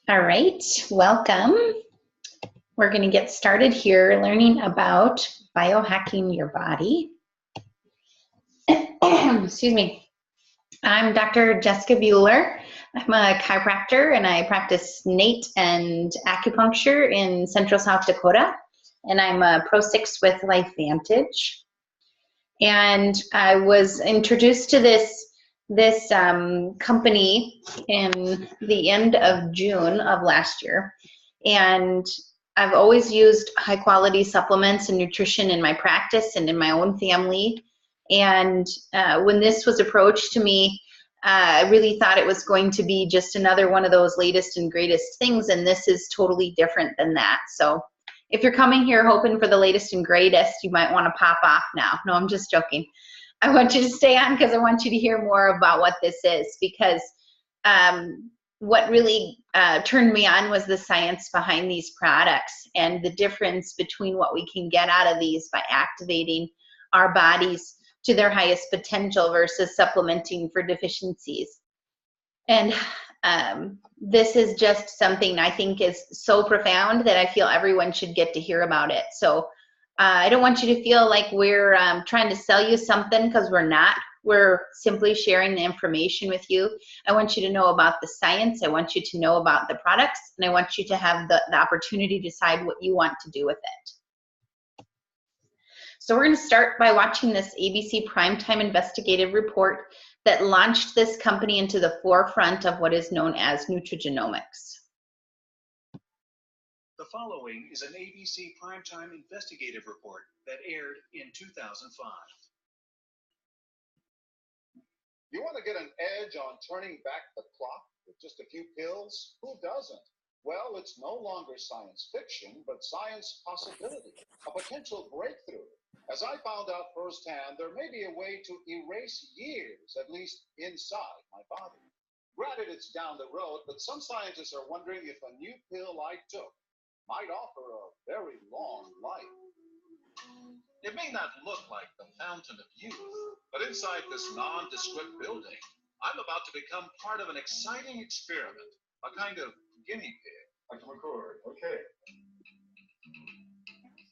All right, welcome. We're going to get started here learning about biohacking your body. Excuse me. I'm Dr. Jessica Bueller. I'm a chiropractor and I practice NATE and acupuncture in Central South Dakota. And I'm a Pro 6 with LifeVantage. And I was introduced to this company in the end of June of last year. And I've always used high quality supplements and nutrition in my practice and in my own family. And when this was approached to me, I really thought it was going to be just another one of those latest and greatest things. And this is totally different than that. So if you're coming here hoping for the latest and greatest, you might want to pop off now. No, I'm just joking. I want you to stay on because I want you to hear more about what this is, because what really turned me on was the science behind these products and the difference between what we can get out of these by activating our bodies to their highest potential versus supplementing for deficiencies. And this is just something I think is so profound that I feel everyone should get to hear about it. So I don't want you to feel like we're trying to sell you something, because we're not. We're simply sharing the information with you. I want you to know about the science. I want you to know about the products, and I want you to have the opportunity to decide what you want to do with it. So we're going to start by watching this ABC Primetime Investigative Report that launched this company into the forefront of what is known as nutrigenomics. The following is an ABC Primetime Investigative Report that aired in 2005. You want to get an edge on turning back the clock with just a few pills? Who doesn't? Well, it's no longer science fiction, but science possibility, a potential breakthrough. As I found out firsthand, there may be a way to erase years, at least inside my body. Granted, it's down the road, but some scientists are wondering if a new pill I took might offer a very long life. It may not look like the fountain of youth, but inside this nondescript building, I'm about to become part of an exciting experiment, a kind of guinea pig. Dr. McCord, okay.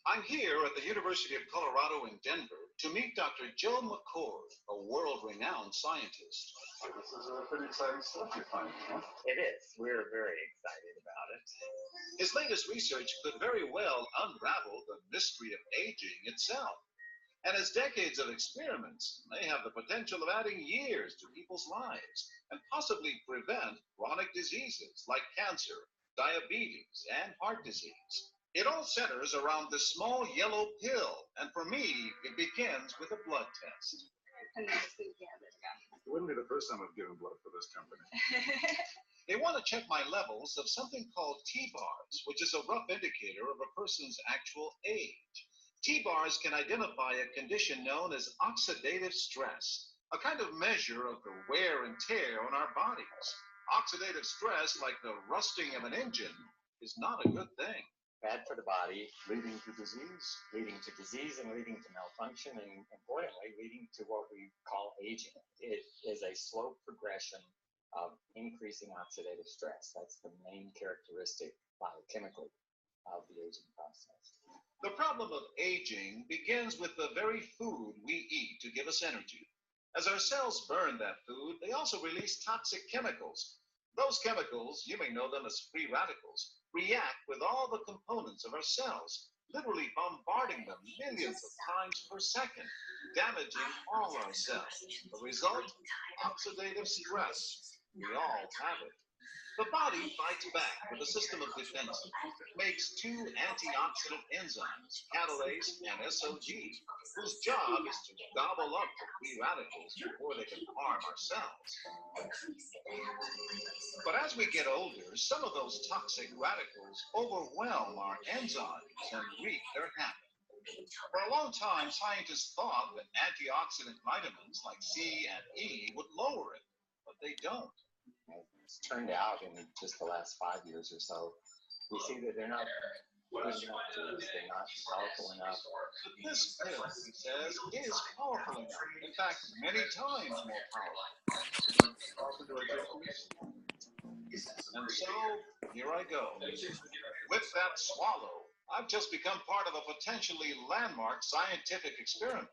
I'm here at the University of Colorado in Denver to meet Dr. Joe McCord, a world-renowned scientist. This is pretty exciting stuff you're finding, huh? It is. We're very excited about it. His latest research could very well unravel the mystery of aging itself. And his decades of experiments may have the potential of adding years to people's lives and possibly prevent chronic diseases like cancer, diabetes, and heart disease. It all centers around this small yellow pill, and for me, it begins with a blood test. It wouldn't be the first time I've given blood for this company. They want to check my levels of something called T-bars, which is a rough indicator of a person's actual age. T-bars can identify a condition known as oxidative stress, a kind of measure of the wear and tear on our bodies. Oxidative stress, like the rusting of an engine, is not a good thing. Bad for the body, Leading to disease. leading to disease and leading to malfunction, and importantly, leading to what we call aging. It is a slow progression of increasing oxidative stress. That's the main characteristic biochemically of the aging process. The problem of aging begins with the very food we eat to give us energy. As our cells burn that food, they also release toxic chemicals. Those chemicals, you may know them as free radicals, react with all the components of our cells, literally bombarding them millions of times per second, damaging all our cells. The result? Oxidative stress. We all have it. The body fights back with a system of defenses. It makes two antioxidant enzymes, catalase and SOG, whose job is to gobble up the free radicals before they can harm our cells. But as we get older, some of those toxic radicals overwhelm our enzymes and wreak their havoc. For a long time, scientists thought that antioxidant vitamins like C and E would lower it, but they don't. It's turned out in just the last 5 years or so, we see that they're not good enough foods. They're not powerful enough. But this pill, he says, is powerful enough. In fact, many times more powerful. Often do I take these? And so, here I go. With that swallow, I've just become part of a potentially landmark scientific experiment.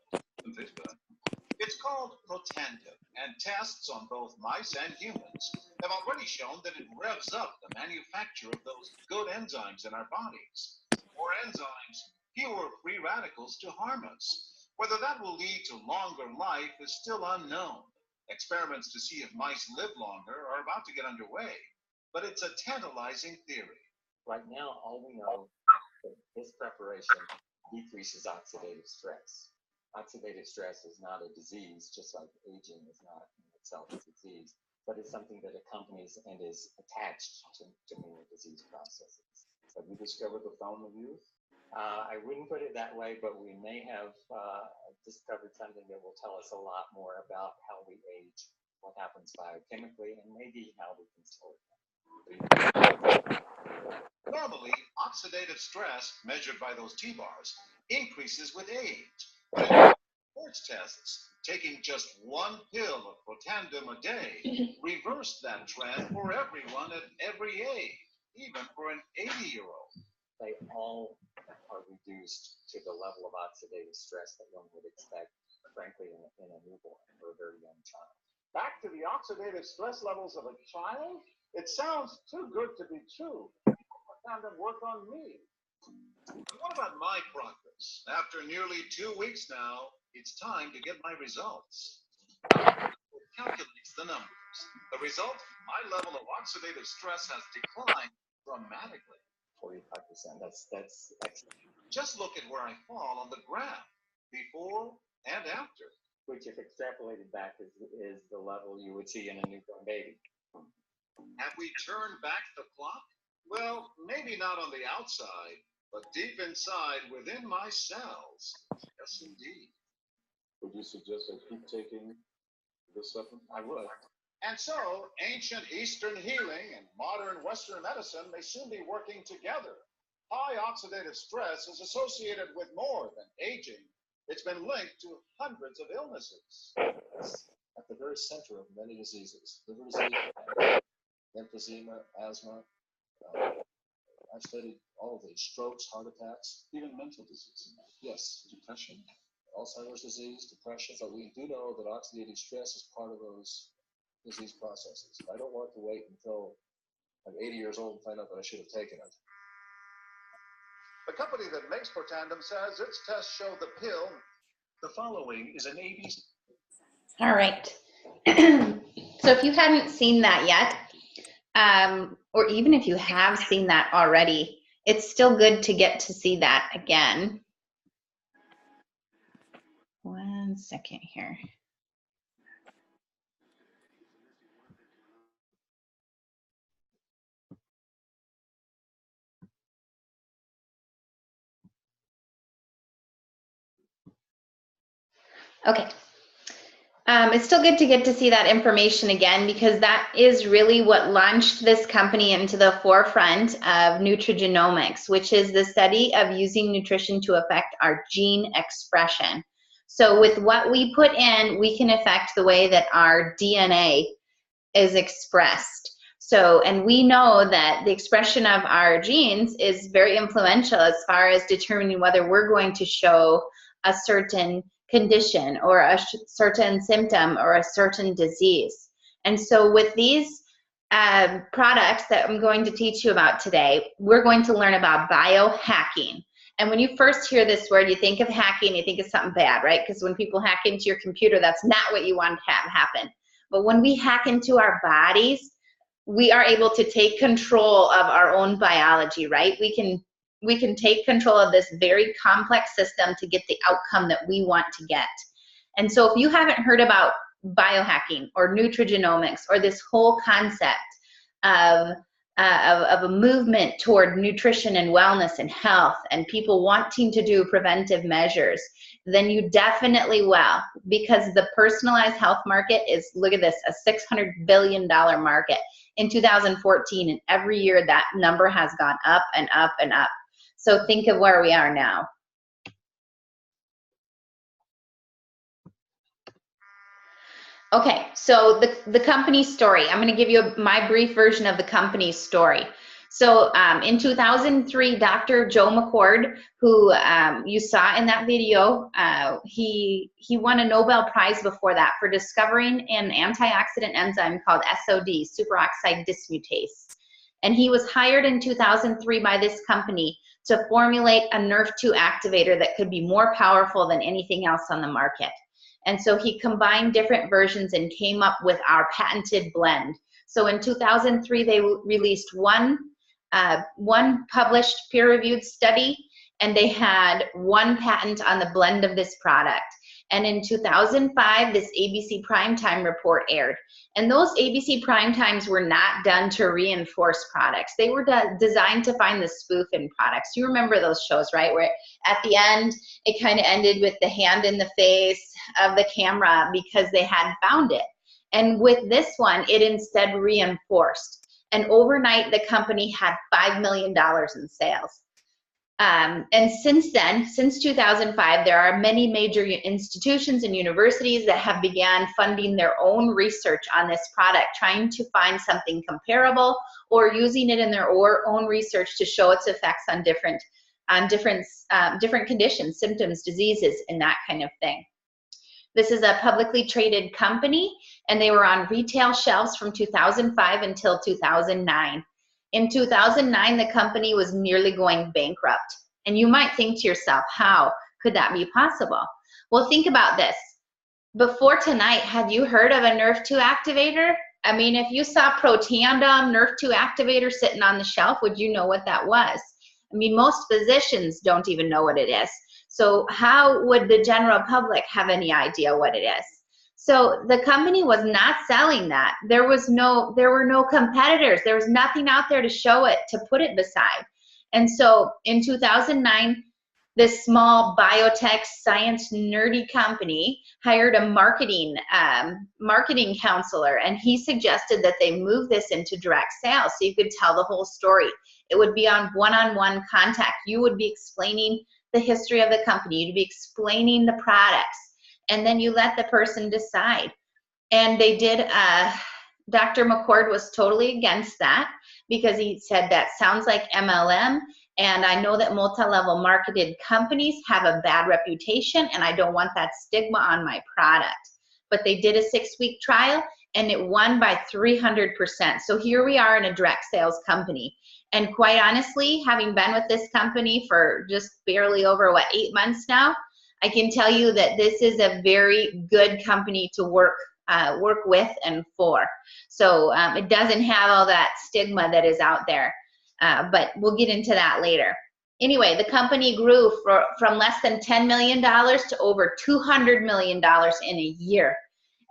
It's called Protandim, and tests on both mice and humans have already shown that it revs up the manufacture of those good enzymes in our bodies. More enzymes, fewer free radicals to harm us. Whether that will lead to longer life is still unknown. Experiments to see if mice live longer are about to get underway, but it's a tantalizing theory. Right now, all we know is that this preparation decreases oxidative stress. Oxidative stress is not a disease, just like aging is not in itself a disease, but it's something that accompanies and is attached to many disease processes. Have you discovered the fountain of youth? I wouldn't put it that way, but we may have discovered something that will tell us a lot more about how we age, what happens biochemically, and maybe how we can slow it down. Normally, oxidative stress, measured by those T-bars, increases with age. But in research tests, taking just one pill of Protandim a day reversed that trend for everyone at every age, even for an 80-year-old. They all are reduced to the level of oxidative stress that one would expect, frankly, in a newborn or a very young child. Back to the oxidative stress levels of a child? It sounds too good to be true. Protandim work on me. What about my progress? After nearly 2 weeks now, it's time to get my results. It calculates the numbers. The result, my level of oxidative stress has declined dramatically. 45%. That's excellent. Just look at where I fall on the graph, before and after. Which, if extrapolated back, is the level you would see in a newborn baby. Have we turned back the clock? Well, maybe not on the outside, but deep inside within my cells. Yes, indeed. Would you suggest I keep taking this supplement? I would. And so, ancient Eastern healing and modern Western medicine may soon be working together. High oxidative stress is associated with more than aging. It's been linked to hundreds of illnesses. It's at the very center of many diseases. Liver disease, emphysema, asthma. I've studied all of these: strokes, heart attacks, even mental disease. Yes, depression, Alzheimer's disease, depression. But we do know that oxidative stress is part of those disease processes. I don't want to wait until I'm 80 years old and find out that I should have taken it. The company that makes Protandim says its tests show the pill. The following is an ABC. All right. So if you hadn't seen that yet, or even if you have seen that already, it's still good to get to see that again. 1 second here. Okay. It's still good to get to see that information again, because that is really what launched this company into the forefront of nutrigenomics, which is the study of using nutrition to affect our gene expression. So with what we put in, we can affect the way that our DNA is expressed. So, and we know that the expression of our genes is very influential as far as determining whether we're going to show a certain condition or a certain symptom or a certain disease. And so with these products that I'm going to teach you about today, we're going to learn about biohacking. And when you first hear this word, you think of hacking, you think of something bad, right? Because when people hack into your computer, that's not what you want to have happen. But when we hack into our bodies, we are able to take control of our own biology, right? We can take control of this very complex system to get the outcome that we want to get. And so if you haven't heard about biohacking or nutrigenomics or this whole concept of a movement toward nutrition and wellness and health and people wanting to do preventive measures, then you definitely will, because the personalized health market is, look at this, a $600 billion market in 2014, and every year that number has gone up and up and up. So think of where we are now. Okay, so the company story. I'm going to give you my brief version of the company story. So in 2003, Dr. Joe McCord, who you saw in that video, he won a Nobel Prize before that for discovering an antioxidant enzyme called SOD, superoxide dismutase. And he was hired in 2003 by this company to formulate a Nerf2 activator that could be more powerful than anything else on the market. And so he combined different versions and came up with our patented blend. So in 2003, they released one published peer-reviewed study, and they had one patent on the blend of this product. And in 2005, this ABC Primetime report aired. And those ABC Primetimes were not done to reinforce products. They were designed to find the spoof in products. You remember those shows, right? Where at the end, it kind of ended with the hand in the face of the camera because they had found it. And with this one, it instead reinforced. And overnight, the company had $5 million in sales. And since then, since 2005, there are many major institutions and universities that have began funding their own research on this product, trying to find something comparable or using it in their own research to show its effects on different conditions, symptoms, diseases, and that kind of thing. This is a publicly traded company, and they were on retail shelves from 2005 until 2009. In 2009, the company was nearly going bankrupt. And you might think to yourself, how could that be possible? Well, think about this. Before tonight, had you heard of a Nerf2 activator? I mean, if you saw Protandim Nerf2 activator sitting on the shelf, would you know what that was? I mean, most physicians don't even know what it is. So how would the general public have any idea what it is? So the company was not selling that. There were no competitors. There was nothing out there to show it, to put it beside. And so in 2009, this small biotech science nerdy company hired a marketing counselor, and he suggested that they move this into direct sales so you could tell the whole story. It would be on one-on-one contact. You would be explaining the history of the company. You'd be explaining the products, and then you let the person decide. And they did. Dr. McCord was totally against that because he said that sounds like MLM, and I know that multi-level marketed companies have a bad reputation, and I don't want that stigma on my product. But they did a 6-week trial, and it won by 300%. So here we are in a direct sales company. And quite honestly, having been with this company for just barely over, 8 months now, I can tell you that this is a very good company to work with and for. So it doesn't have all that stigma that is out there, but we'll get into that later. Anyway, the company grew from less than $10 million to over $200 million in a year.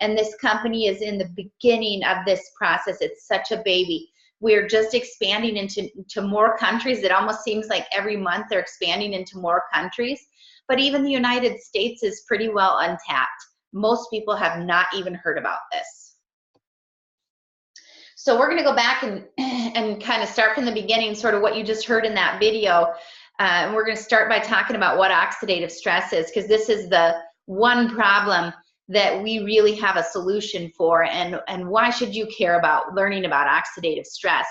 And this company is in the beginning of this process. It's such a baby. We're just expanding into more countries. It almost seems like every month they're expanding into more countries. But even the United States is pretty well untapped. Most people have not even heard about this. So we're going to go back and kind of start from the beginning, sort of what you just heard in that video. And we're going to start by talking about what oxidative stress is, because this is the one problem that we really have a solution for. And why should you care about learning about oxidative stress?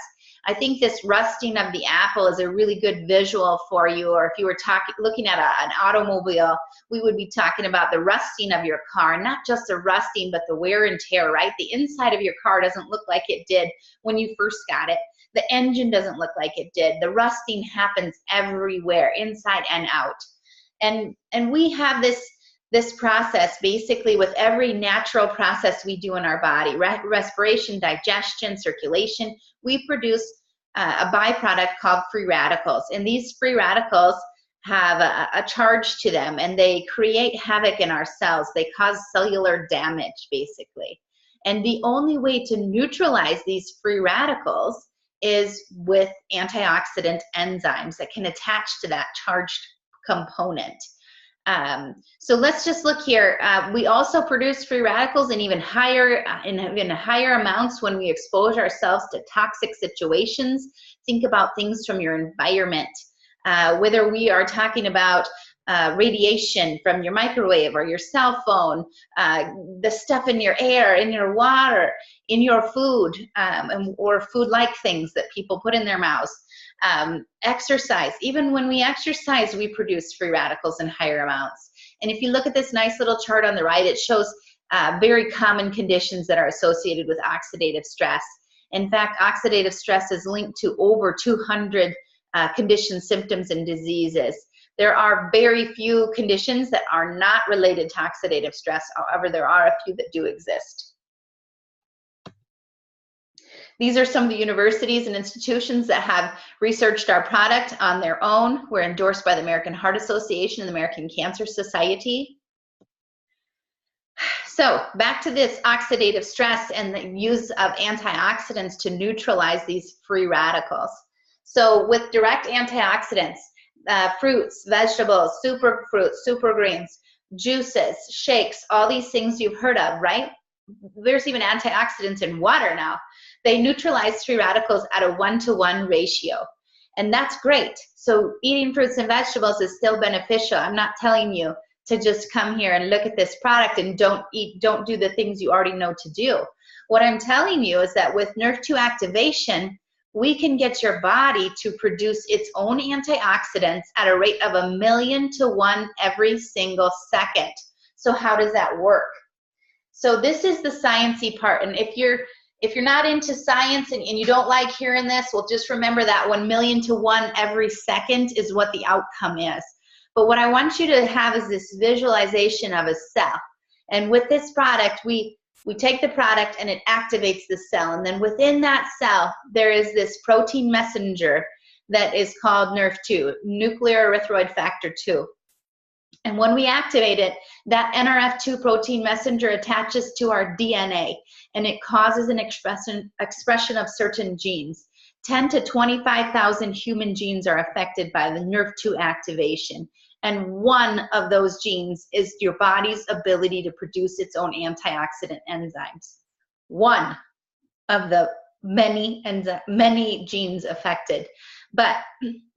I think this rusting of the apple is a really good visual for you. Or if you were looking at an automobile, we would be talking about the rusting of your car, not just the rusting, but the wear and tear, right? The inside of your car doesn't look like it did when you first got it. The engine doesn't look like it did. The rusting happens everywhere, inside and out. And we have this process basically with every natural process we do in our body, respiration, digestion, circulation. We produce a byproduct called free radicals. And these free radicals have a charge to them, and they create havoc in our cells. They cause cellular damage, basically. And the only way to neutralize these free radicals is with antioxidant enzymes that can attach to that charged component. So let's just look here. We also produce free radicals in even higher amounts when we expose ourselves to toxic situations. Think about things from your environment. Whether we are talking about radiation from your microwave or your cell phone, the stuff in your air, in your water, in your food, or food-like things that people put in their mouths. Exercise. Even when we exercise, we produce free radicals in higher amounts. And if you look at this nice little chart on the right, it shows very common conditions that are associated with oxidative stress. In fact, oxidative stress is linked to over 200 conditions, symptoms, and diseases. There are very few conditions that are not related to oxidative stress. However, there are a few that do exist. These are some of the universities and institutions that have researched our product on their own. We're endorsed by the American Heart Association and the American Cancer Society. So back to this oxidative stress and the use of antioxidants to neutralize these free radicals. So with direct antioxidants, fruits, vegetables, superfruits, supergreens, juices, shakes, all these things you've heard of, right? There's even antioxidants in water now. They neutralize free radicals at a 1-to-1 ratio. And that's great. So eating fruits and vegetables is still beneficial. I'm not telling you to just come here and look at this product and don't do the things you already know to do. What I'm telling you is that with NRF2 activation, we can get your body to produce its own antioxidants at a rate of 1,000,000 to 1 every single second. So how does that work? So this is the sciencey part. And if you're not into science and you don't like hearing this, well, just remember that 1,000,000 to 1 every second is what the outcome is. But what I want you to have is this visualization of a cell. And with this product, we take the product and it activates the cell. And then within that cell, there is this protein messenger that is called NRF2, nuclear erythroid factor 2. And when we activate it, that NRF2 protein messenger attaches to our DNA, and it causes an expression of certain genes. 10 to 25,000 human genes are affected by the NRF2 activation. And one of those genes is your body's ability to produce its own antioxidant enzymes. One of the many genes affected. But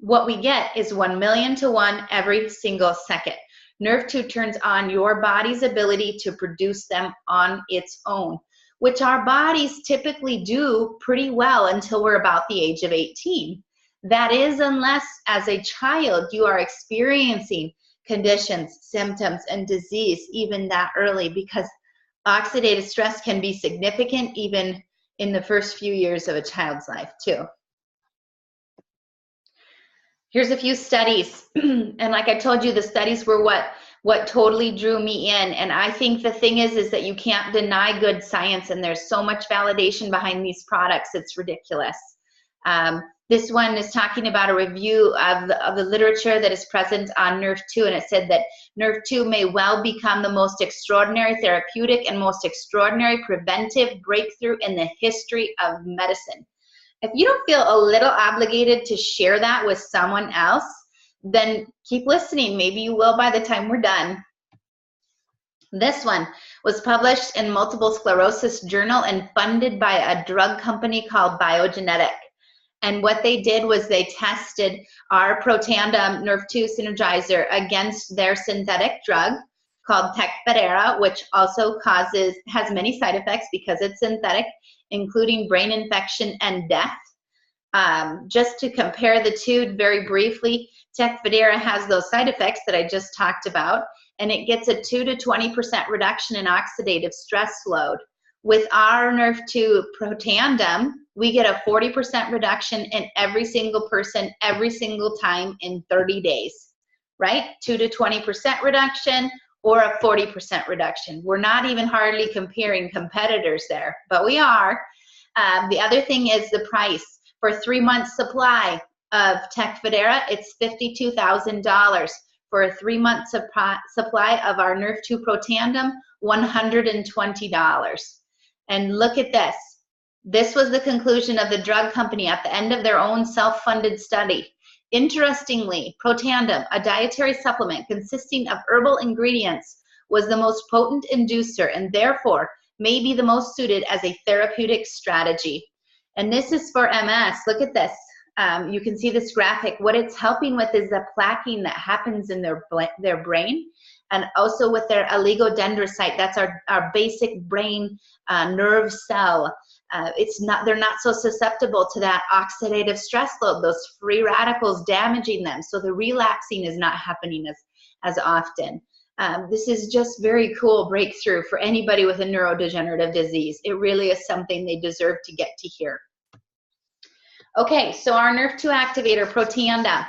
what we get is 1,000,000 to 1 every single second. NRF2 turns on your body's ability to produce them on its own, which our bodies typically do pretty well until we're about the age of 18. That is, unless as a child you are experiencing conditions, symptoms, and disease even that early, because oxidative stress can be significant even in the first few years of a child's life too. Here's a few studies, and like I told you, the studies were what totally drew me in. And I think the thing is that you can't deny good science, and there's so much validation behind these products, it's ridiculous. This one is talking about a review of the literature that is present on NRF2, and it said that NRF2 may well become the most extraordinary therapeutic and most extraordinary preventive breakthrough in the history of medicine. If you don't feel a little obligated to share that with someone else, then keep listening. Maybe you will by the time we're done. This one was published in Multiple Sclerosis Journal and funded by a drug company called Biohackers. And what they did was they tested our Protandim NRF2 Synergizer against their synthetic drug called Tecfidera, which also has many side effects because it's synthetic, including brain infection and death. Just to compare the two very briefly, Tecfidera has those side effects that I just talked about, and it gets a 2 to 20% reduction in oxidative stress load. With our NRF2 Protandim, we get a 40% reduction in every single person, every single time in 30 days, right? 2 to 20% reduction or a 40% reduction. We're not even hardly comparing competitors there, but we are. The other thing is the price. For 3 months supply of Tecfidera, it's $52,000. For a 3 month supply of our NRF2 Protandim, $120. And look at this. This was the conclusion of the drug company at the end of their own self-funded study. Interestingly, Protandim, a dietary supplement consisting of herbal ingredients, was the most potent inducer and therefore may be the most suited as a therapeutic strategy. And this is for MS. Look at this. You can see this graphic. What it's helping with is the plaquing that happens in their brain, and also with their oligodendrocyte. That's our basic brain nerve cell. They're not so susceptible to that oxidative stress load, those free radicals damaging them. So the relapsing is not happening as often. This is just very cool breakthrough for anybody with a neurodegenerative disease. It really is something they deserve to get to hear. Okay, so our NRF2 activator, Proteanda,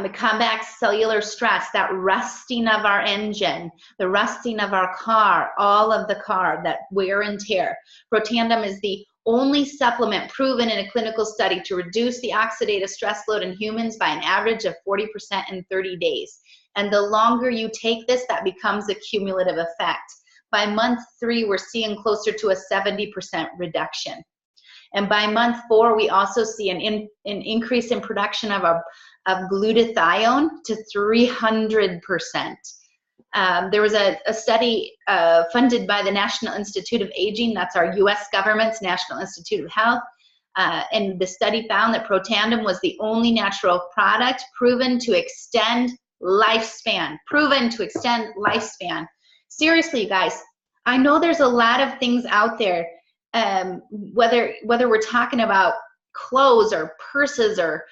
it combats cellular stress, that rusting of our engine, the rusting of our car, all of the car, that wear and tear. Proteandum is the only supplement proven in a clinical study to reduce the oxidative stress load in humans by an average of 40% in 30 days. And the longer you take this, that becomes a cumulative effect. By month 3, we're seeing closer to a 70% reduction. And by month 4, we also see an increase in production of glutathione to 300%. There was a study funded by the National Institute of Aging, that's our US government's National Institute of Health, and the study found that Proteandum was the only natural product proven to extend lifespan. Seriously, you guys, I know there's a lot of things out there, whether we're talking about clothes or purses or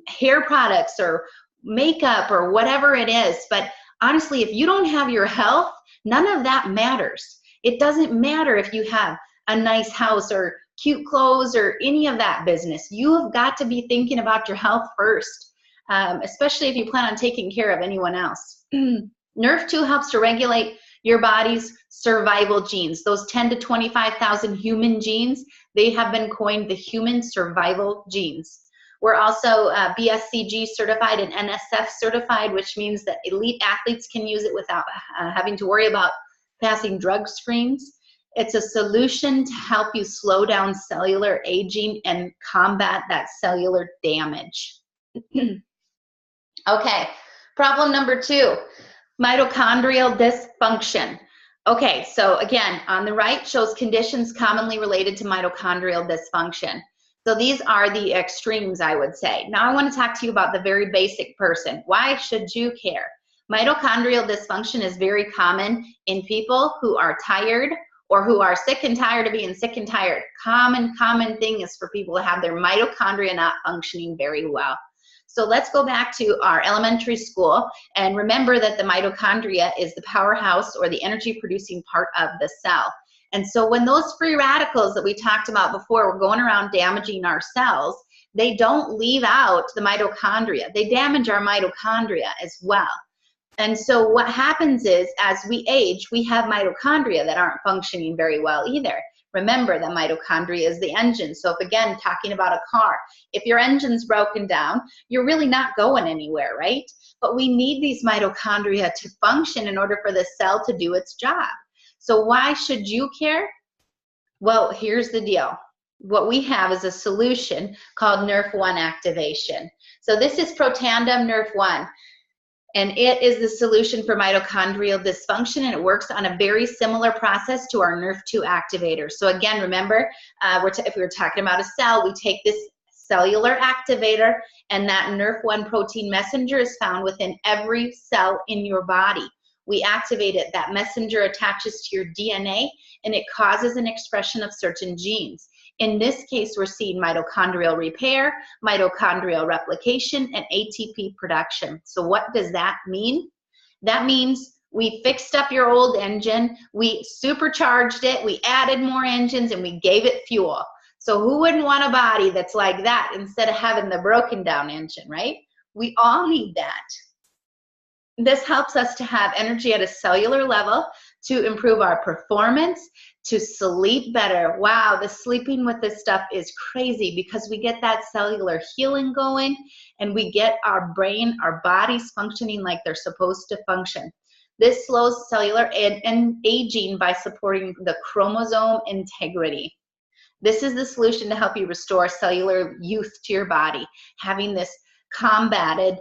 hair products or makeup or whatever it is, but honestly, if you don't have your health, none of that matters. It doesn't matter if you have a nice house or cute clothes or any of that business. You have got to be thinking about your health first, especially if you plan on taking care of anyone else. NRF2 helps to regulate your body's survival genes. Those 10 to 25,000 human genes, they have been coined the human survival genes. We're also BSCG certified and NSF certified, which means that elite athletes can use it without having to worry about passing drug screens. It's a solution to help you slow down cellular aging and combat that cellular damage. Okay, problem number 2, mitochondrial dysfunction. Okay, so again, on the right shows conditions commonly related to mitochondrial dysfunction. So these are the extremes, I would say. Now I want to talk to you about the very basic person. Why should you care? Mitochondrial dysfunction is very common in people who are tired or who are sick and tired of being sick and tired. Common thing is for people to have their mitochondria not functioning very well. So let's go back to our elementary school and remember that the mitochondria is the powerhouse or the energy producing part of the cell. And so when those free radicals that we talked about before were going around damaging our cells, they don't leave out the mitochondria. They damage our mitochondria as well. And so what happens is, as we age, we have mitochondria that aren't functioning very well either. Remember that mitochondria is the engine. So if, again, talking about a car, if your engine's broken down, you're really not going anywhere, right? But we need these mitochondria to function in order for the cell to do its job. So why should you care? Well, here's the deal. What we have is a solution called NRF1 activation. So this is Proteandum NRF1. And it is the solution for mitochondrial dysfunction, and it works on a very similar process to our NRF2 activator. So again, remember, if we were talking about a cell, we take this cellular activator, and that NRF1 protein messenger is found within every cell in your body. We activate it, that messenger attaches to your DNA, and it causes an expression of certain genes. In this case, we're seeing mitochondrial repair, mitochondrial replication, and ATP production. So what does that mean? That means we fixed up your old engine, we supercharged it, we added more engines, and we gave it fuel. So who wouldn't want a body that's like that instead of having the broken down engine, right? We all need that. This helps us to have energy at a cellular level, to improve our performance, to sleep better. Wow, the sleeping with this stuff is crazy because we get that cellular healing going and we get our brain, our bodies functioning like they're supposed to function. This slows cellular aging by supporting the chromosome integrity. This is the solution to help you restore cellular youth to your body, having this combated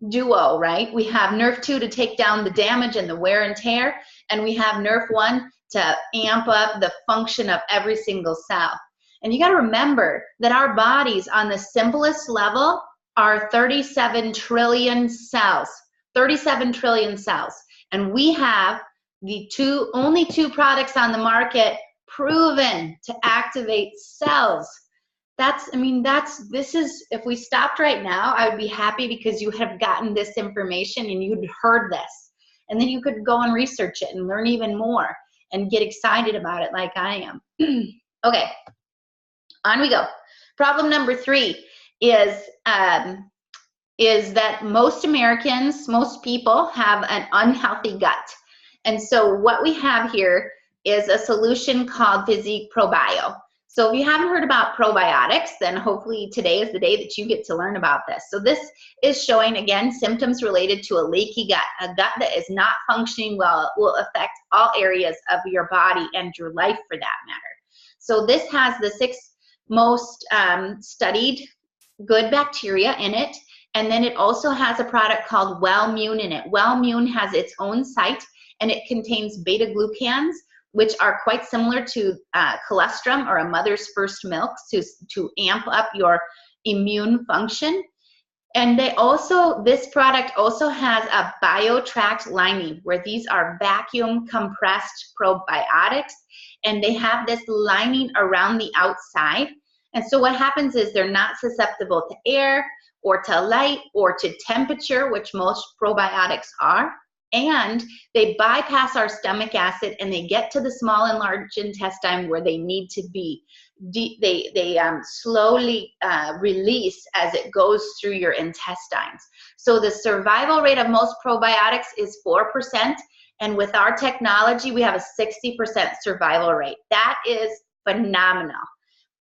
duo, right? We have NRF2 to take down the damage and the wear and tear, and we have NRF1 to amp up the function of every single cell. And you got to remember that our bodies on the simplest level are 37 trillion cells. 37 trillion cells. And we have the only two products on the market proven to activate cells. This is, if we stopped right now, I would be happy because you have gotten this information and you'd heard this. And then you could go and research it and learn even more and get excited about it like I am. Okay, on we go. Problem number 3 is that most Americans, most people have an unhealthy gut. And so what we have here is a solution called Physique ProBio. So if you haven't heard about probiotics, then hopefully today is the day that you get to learn about this. So this is showing, again, symptoms related to a leaky gut. A gut that is not functioning well will affect all areas of your body and your life for that matter. So this has the 6 most studied good bacteria in it. And then it also has a product called Wellmune in it. Wellmune has its own site, and it contains beta-glucans, which are quite similar to colostrum or a mother's first milk to amp up your immune function. And this product also has a BioHack lining, where these are vacuum compressed probiotics, and they have this lining around the outside. And so what happens is they're not susceptible to air or to light or to temperature, which most probiotics are. And they bypass our stomach acid and they get to the small and large intestine where they need to be. They slowly release as it goes through your intestines. So the survival rate of most probiotics is 4%. And with our technology, we have a 60% survival rate. That is phenomenal.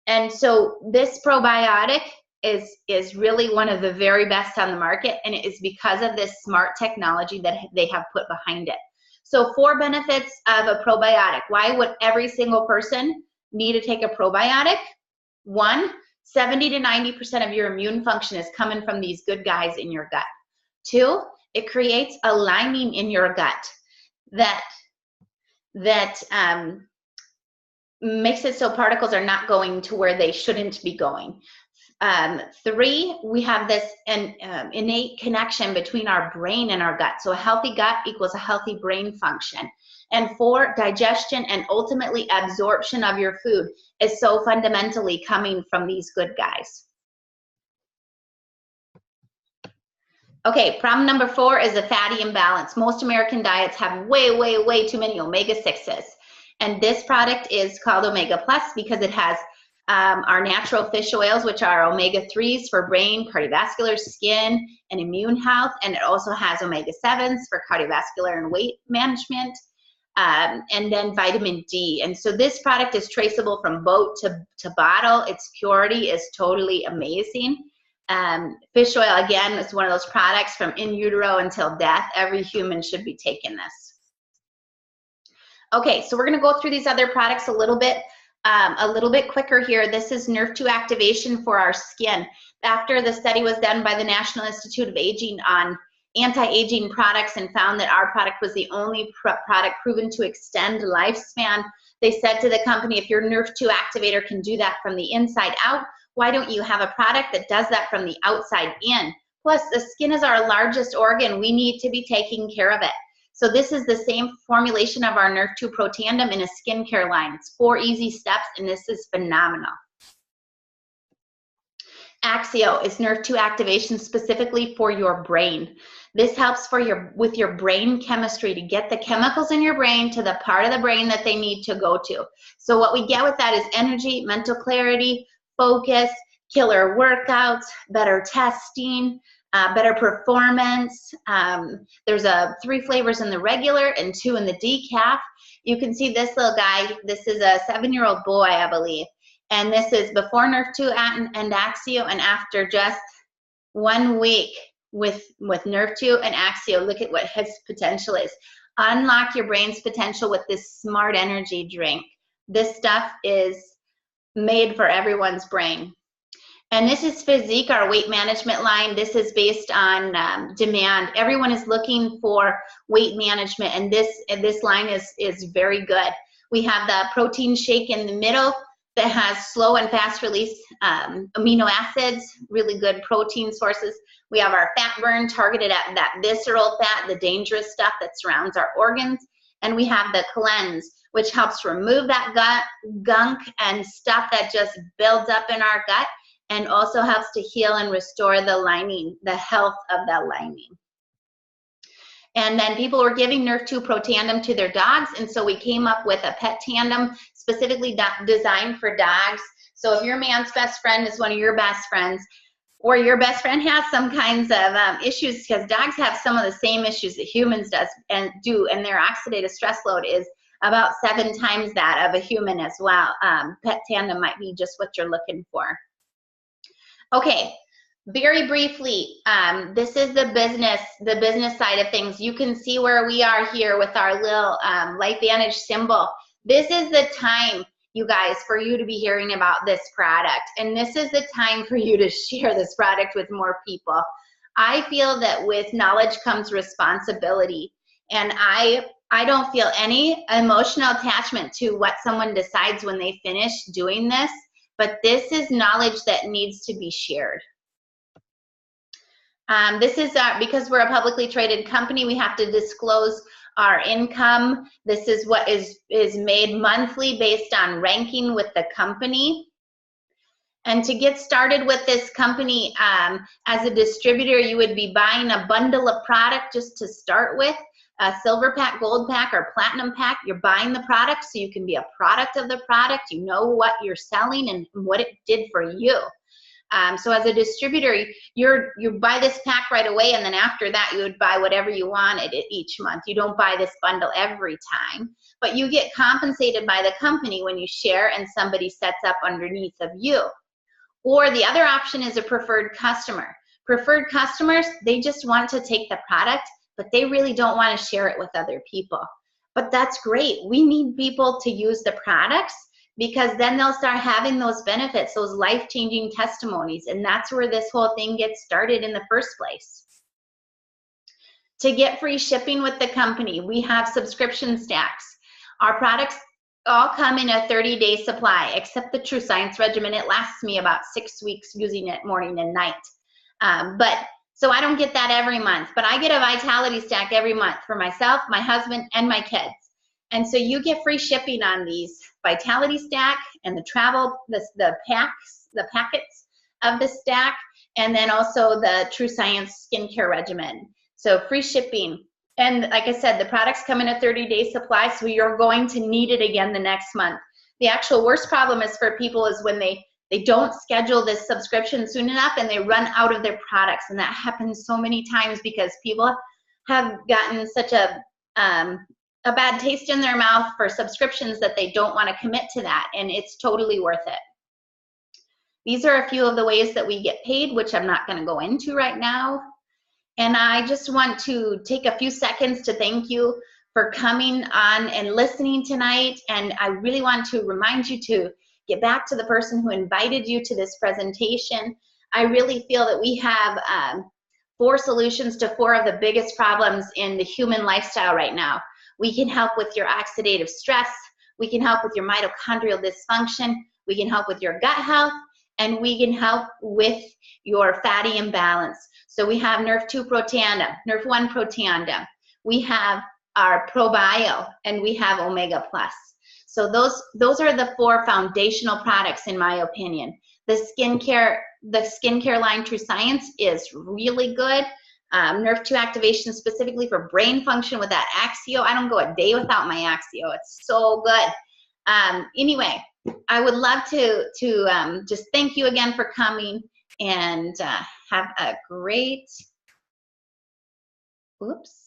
And so this probiotic is really one of the very best on the market, and it is because of this smart technology that they have put behind it. So 4 benefits of a probiotic. Why would every single person need to take a probiotic? 1, 70 to 90% of your immune function is coming from these good guys in your gut. 2, it creates a lining in your gut that makes it so particles are not going to where they shouldn't be going. 3, we have this innate connection between our brain and our gut. So a healthy gut equals a healthy brain function. And 4, digestion and ultimately absorption of your food is so fundamentally coming from these good guys. Okay, problem number 4 is a fatty imbalance. Most American diets have way, way, way too many omega-6s. And this product is called Omega Plus because it has our natural fish oils, which are omega-3s for brain, cardiovascular, skin, and immune health. And it also has omega-7s for cardiovascular and weight management, and then vitamin D. And so this product is traceable from boat to bottle. Its purity is totally amazing. Fish oil, again, is one of those products from in utero until death. Every human should be taking this. Okay, so we're going to go through these other products a little bit quicker here. This is NRF2 activation for our skin. After the study was done by the National Institute of Aging on anti-aging products and found that our product was the only product proven to extend lifespan, they said to the company, if your NRF2 activator can do that from the inside out, why don't you have a product that does that from the outside in? Plus, the skin is our largest organ. We need to be taking care of it. So this is the same formulation of our NRF2 Protandem in a skincare line. It's 4 easy steps, and this is phenomenal. Axio is NRF2 activation specifically for your brain. This helps with your brain chemistry to get the chemicals in your brain to the part of the brain that they need to go to. So what we get with that is energy, mental clarity, focus, killer workouts, better testing, better performance. There's 3 flavors in the regular and 2 in the decaf. You can see this little guy. This is a 7-year-old boy, I believe. And this is before NRF2 and Axio, and after just 1 week with NRF2 and Axio, look at what his potential is. Unlock your brain's potential with this smart energy drink. This stuff is made for everyone's brain. And this is Physique, our weight management line. This is based on demand. Everyone is looking for weight management, and this line is very good. We have the protein shake in the middle. that has slow and fast release amino acids, really good protein sources. We have our fat burn targeted at that visceral fat, the dangerous stuff that surrounds our organs. And we have the cleanse, which helps remove that gunk and stuff that just builds up in our gut, and also helps to heal and restore the lining, the health of that lining. And then people were giving Nerf 2 Pro Tandem to their dogs, and so we came up with a pet tandem specifically designed for dogs. So if your man's best friend is one of your best friends, or your best friend has some kinds of issues, because dogs have some of the same issues that humans and their oxidative stress load is about 7 times that of a human as well. Pet tandem might be just what you're looking for. Okay, very briefly, this is the business side of things. You can see where we are here with our little LifeVantage symbol. This is the time, you guys, for you to be hearing about this product. And this is the time for you to share this product with more people. I feel that with knowledge comes responsibility. And I don't feel any emotional attachment to what someone decides when they finish doing this. But this is knowledge that needs to be shared. This is because we're a publicly traded company, we have to disclose our income. This is what is made monthly based on ranking with the company. And to get started with this company, as a distributor, you would be buying a bundle of product just to start with, a silver pack, gold pack, or platinum pack. You're buying the product so you can be a product of the product. You know what you're selling and what it did for you. So as a distributor, you buy this pack right away, and then after that, you would buy whatever you wanted each month. You don't buy this bundle every time, but you get compensated by the company when you share and somebody sets up underneath of you. Or the other option is a preferred customer. Preferred customers, they just want to take the product, but they really don't want to share it with other people. But that's great. We need people to use the products, because then they'll start having those benefits, those life-changing testimonies, and that's where this whole thing gets started in the first place. To get free shipping with the company, we have subscription stacks. Our products all come in a 30-day supply, except the True Science regimen. It lasts me about 6 weeks using it morning and night. So I don't get that every month, but I get a Vitality stack every month for myself, my husband, and my kids. And so you get free shipping on these Vitality stack and the packets of the stack, and then also the True Science skincare regimen. So free shipping. And like I said, the products come in a 30-day supply, so you're going to need it again the next month. The actual worst problem is for people is when they don't schedule this subscription soon enough and they run out of their products. And that happens so many times because people have gotten such a bad taste in their mouth for subscriptions that they don't want to commit to that, and it's totally worth it. These are a few of the ways that we get paid, which I'm not going to go into right now. And I just want to take a few seconds to thank you for coming on and listening tonight. And I really want to remind you to get back to the person who invited you to this presentation. I really feel that we have 4 solutions to 4 of the biggest problems in the human lifestyle right now. We can help with your oxidative stress. We can help with your mitochondrial dysfunction. We can help with your gut health. And we can help with your fatty imbalance. So we have Nerf 2 Pro Tandem, Nerf 1 Pro Tandem. We have our ProBio, and we have Omega Plus. So those are the 4 foundational products, in my opinion. The skincare line True Science is really good. Nerf 2 activation specifically for brain function with that Axio. I don't go a day without my Axio. It's so good. Anyway, I would love to just thank you again for coming, and have a great, oops.